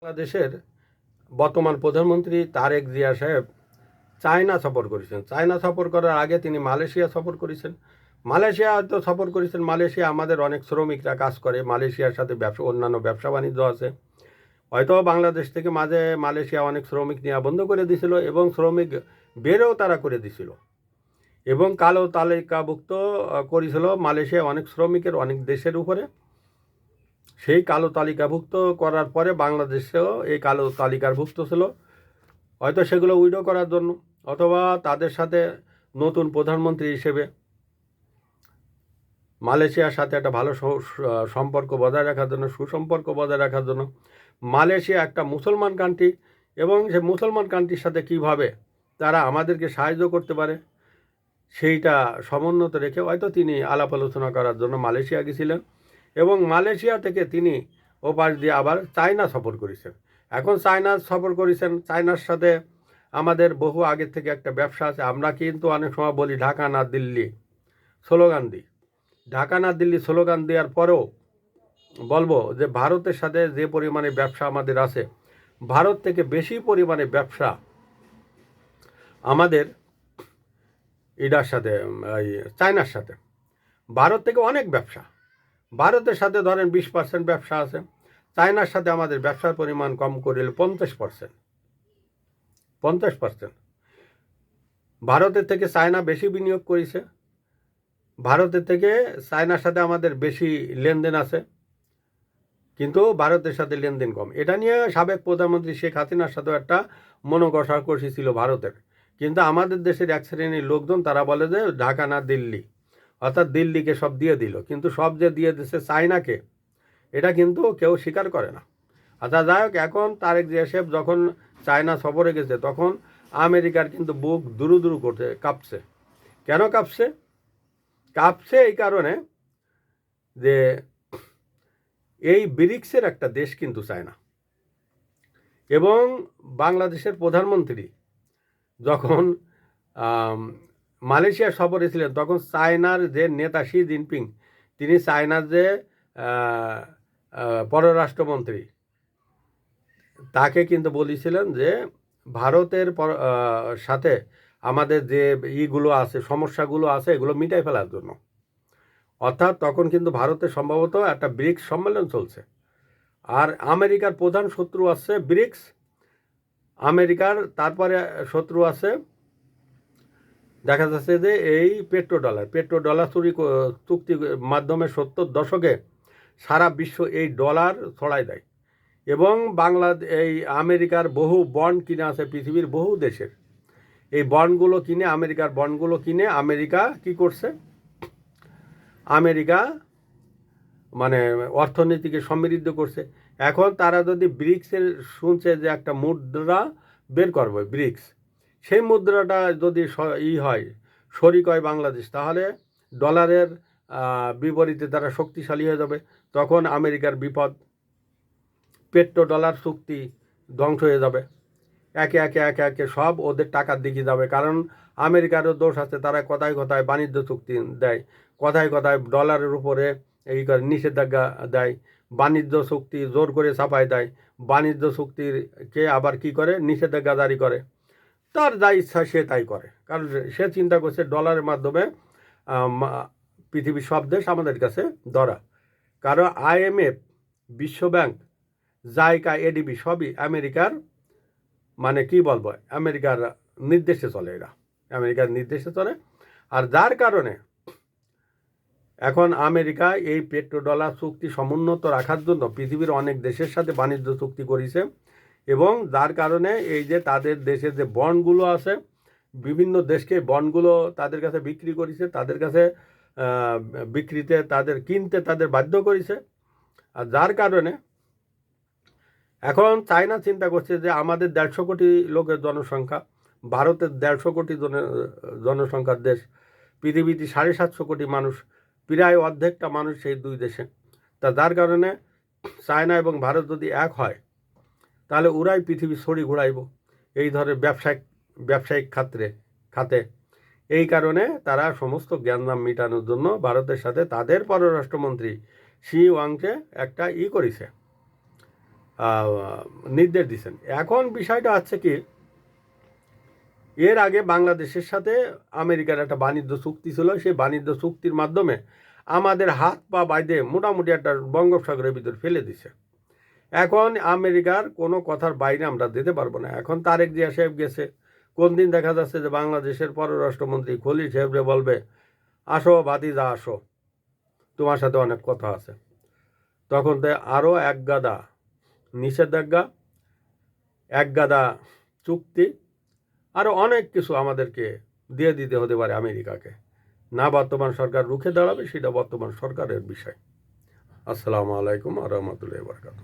বাংলাদেশের বর্তমান প্রধানমন্ত্রী তারেক জিয়া সাহেব চায়না সফর করেছেন। চায়না সফর করার আগে তিনি মালয়েশিয়া সফর করেছেন। মালয়েশিয়া তো সফর করেছেন। মালয়েশিয়া আমাদের অনেক শ্রমিকরা কাজ করে। মালয়েশিয়ার সাথে অন্যান্য ব্যবসা বাণিজ্য আছে। হয়তো বাংলাদেশ থেকে মাঝে মালয়েশিয়া অনেক শ্রমিক নেওয়া বন্ধ করে দিয়েছিল এবং শ্রমিক বেরও তারা করে দিয়েছিল এবং কালো তালিকাভুক্ত করেছিল মালয়েশিয়া অনেক শ্রমিকের অনেক দেশের উপরে। সেই কালো তালিকাভুক্ত করার পরে বাংলাদেশেও এই কালো তালিকাভুক্ত ছিল, হয়তো সেগুলো উইডো করার জন্য, অথবা তাদের সাথে নতুন প্রধানমন্ত্রী হিসেবে মালয়েশিয়ার সাথে একটা ভালো সম্পর্ক বজায় রাখার জন্য, সুসম্পর্ক বজায় রাখার জন্য। মালয়েশিয়া একটা মুসলমান কান্ট্রি এবং সে মুসলমান কান্ট্রির সাথে কিভাবে তারা আমাদেরকে সাহায্য করতে পারে সেইটা সমুন্নত রেখে হয়তো তিনি আলাপ আলোচনা করার জন্য মালয়েশিয়া গেছিলেন এবং মালয়েশিয়া থেকে তিনি ওপাশ দিয়ে আবার চায়না সফর করেছেন। এখন চায়না সফর করেছেন। চায়নার সাথে আমাদের বহু আগের থেকে একটা ব্যবসা আছে। আমরা কিন্তু অনেক সময় বলি ঢাকা না দিল্লি স্লোগান দিই। ঢাকা না দিল্লি স্লোগান দেওয়ার পরেও বলবো যে ভারতের সাথে যে পরিমাণে ব্যবসা আমাদের আছে, ভারত থেকে বেশি পরিমাণে ব্যবসা আমাদের এটার সাথে, এই চায়নার সাথে। ভারত থেকে অনেক ব্যবসা, ভারতের সাথে ধরেন 20% ব্যবসা আছে। চায়নার সাথে আমাদের ব্যবসার পরিমাণ কম করলে 50%। ভারতের থেকে চায়না বেশি বিনিয়োগ করেছে, ভারতের থেকে চায়নার সাথে আমাদের বেশি লেনদেন আছে, কিন্তু ভারতের সাথে লেনদেন কম। এটা নিয়ে সাবেক প্রধানমন্ত্রী শেখ হাসিনার সাথেও একটা মনোকষাকষি ছিল ভারতের। কিন্তু আমাদের দেশের এক শ্রেণীর লোকজন তারা বলে যে ঢাকা না দিল্লি, অর্থাৎ দিল্লিকে সব দিয়ে দিল, কিন্তু সব যে দিয়ে দিচ্ছে চায়নাকে, এটা কিন্তু কেউ স্বীকার করে না। আচ্ছা যাই হোক, এখন তারেক জিয়া সাহেব যখন চায়না সফরে গেছে তখন আমেরিকার কিন্তু বুক দুরু দুরু করতে কাঁপছে। কেন কাঁপছে? কাঁপছে এই কারণে যে এই ব্রিক্সের একটা দেশ কিন্তু চায়না, এবং বাংলাদেশের প্রধানমন্ত্রী যখন মালয়েশিয়া সফরে ছিলেন তখন চায়নার যে নেতা শি জিনপিং, তিনি চায়নার যে পররাষ্ট্রমন্ত্রী, তাকে কিন্তু বলেছিলেন যে ভারতের সাথে আমাদের যে ইগুলো আছে, সমস্যাগুলো আছে, এগুলো মিটাই ফেলার জন্য। অর্থাৎ তখন কিন্তু ভারতের সম্ভবত একটা ব্রিক্স সম্মেলন চলছে, আর আমেরিকার প্রধান শত্রু আছে ব্রিক্স, আমেরিকার তারপরে শত্রু আছে দেখা যাচ্ছে যে এই পেট্রো ডলার চুক্তির মাধ্যমে 70 দশকে সারা বিশ্ব এই ডলার ছড়াই দেয় এবং এই আমেরিকার বহু বন্ড কিনে আছে পৃথিবীর বহু দেশের। এই বন্ডগুলো কিনে, আমেরিকার বন্ডগুলো কিনে আমেরিকা কি করছে? আমেরিকা মানে অর্থনীতিকে সমৃদ্ধ করছে। এখন তারা যদি ব্রিক্সের শুনছে যে একটা মুদ্রা বের করবে ব্রিক্স, সেই মুদ্রাটা যদি হয়, শরিক হয় বাংলাদেশ, তাহলে ডলারের বিপরীতে তারা শক্তিশালী হয়ে যাবে। তখন আমেরিকার বিপদ, পেট্রো ডলার চুক্তি ধ্বংস হয়ে যাবে। একে একে একে একে সব ওদের টাকার দিকে যাবে, কারণ আমেরিকারও দোষ আছে। তারা কথায় কথায় বাণিজ্য চুক্তি দেয়, কথায় কথায় ডলারের উপরে এই করে নিষেধাজ্ঞা দেয়, বাণিজ্য চুক্তি জোর করে চাপায় দেয়, বাণিজ্য চুক্তিকে আবার কি করে নিষেধাজ্ঞা জারি করে। তার যা ইচ্ছা সে তাই করে, কারণ সে চিন্তা করছে ডলারের মাধ্যমে পৃথিবীর সব দেশ আমাদের কাছে ধরা। কারণ IMF, বিশ্বব্যাংক, জাইকা, ADB সবই আমেরিকার মানে কি বলবো, আমেরিকার নির্দেশে চলে। এরা আমেরিকার নির্দেশে চলে, আর যার কারণে এখন আমেরিকা এই পেট্রো ডলার চুক্তি সমুন্নত রাখার জন্য পৃথিবীর অনেক দেশের সাথে বাণিজ্য চুক্তি করেছে, এবং যার কারণে এই যে তাদের দেশের যে বন্ডগুলো আছে, বিভিন্ন দেশকে বন্ডগুলো তাদের কাছে বিক্রি করেছে, তাদের কাছে বিক্রিতে তাদের কিনতে তাদের বাধ্য করেছে। আর যার কারণে এখন চায়না চিন্তা করছে যে আমাদের 150 কোটি লোকের জনসংখ্যা, ভারতের 150 কোটি জনসংখ্যার দেশ, পৃথিবীতে 750 কোটি মানুষ, প্রায় অর্ধেকটা মানুষ সেই দুই দেশে। তা যার কারণে চায়না এবং ভারত যদি এক হয় তাহলে ওরাই পৃথিবী ছড়ি ঘুরাইব এই ধরনের ব্যবসায়িক খাতে। এই কারণে তারা সমস্ত জ্ঞানদাম মেটানোর জন্য ভারতের সাথে তাদের পররাষ্ট্রমন্ত্রী শি ওয়াংকে একটা করেছে, নির্দেশ দিয়েছেন। এখন বিষয়টা হচ্ছে কি, এর আগে বাংলাদেশের সাথে আমেরিকার একটা বাণিজ্য চুক্তি ছিল। সেই বাণিজ্য চুক্তির মাধ্যমে আমাদের হাত পা বাইধে মোটামুটি একটা বঙ্গোপসাগরের ভিতর ফেলে দিছে। এখন আমেরিকার কোনো কথার বাইরে আমরা দিতে পারবো না। এখন তারেক জিয়া সাহেব গেছে, কোন দিন দেখা যাচ্ছে যে বাংলাদেশের পররাষ্ট্রমন্ত্রী খলিল সাহেবরে বলবে, আসো ভাতিজা আসো, তোমার সাথে অনেক কথা আছে। তখন তো আরও এক গাদা নিষেধাজ্ঞা, এক গাদা চুক্তি, আরও অনেক কিছু আমাদেরকে দিয়ে দিতে হতে পারে আমেরিকাকে। না বর্তমান সরকার রুখে দাঁড়াবে, সেটা বর্তমান সরকারের বিষয়। আসসালামু আলাইকুম ওয়া রাহমাতুল্লাহি ওয়া বারাকাতুহু।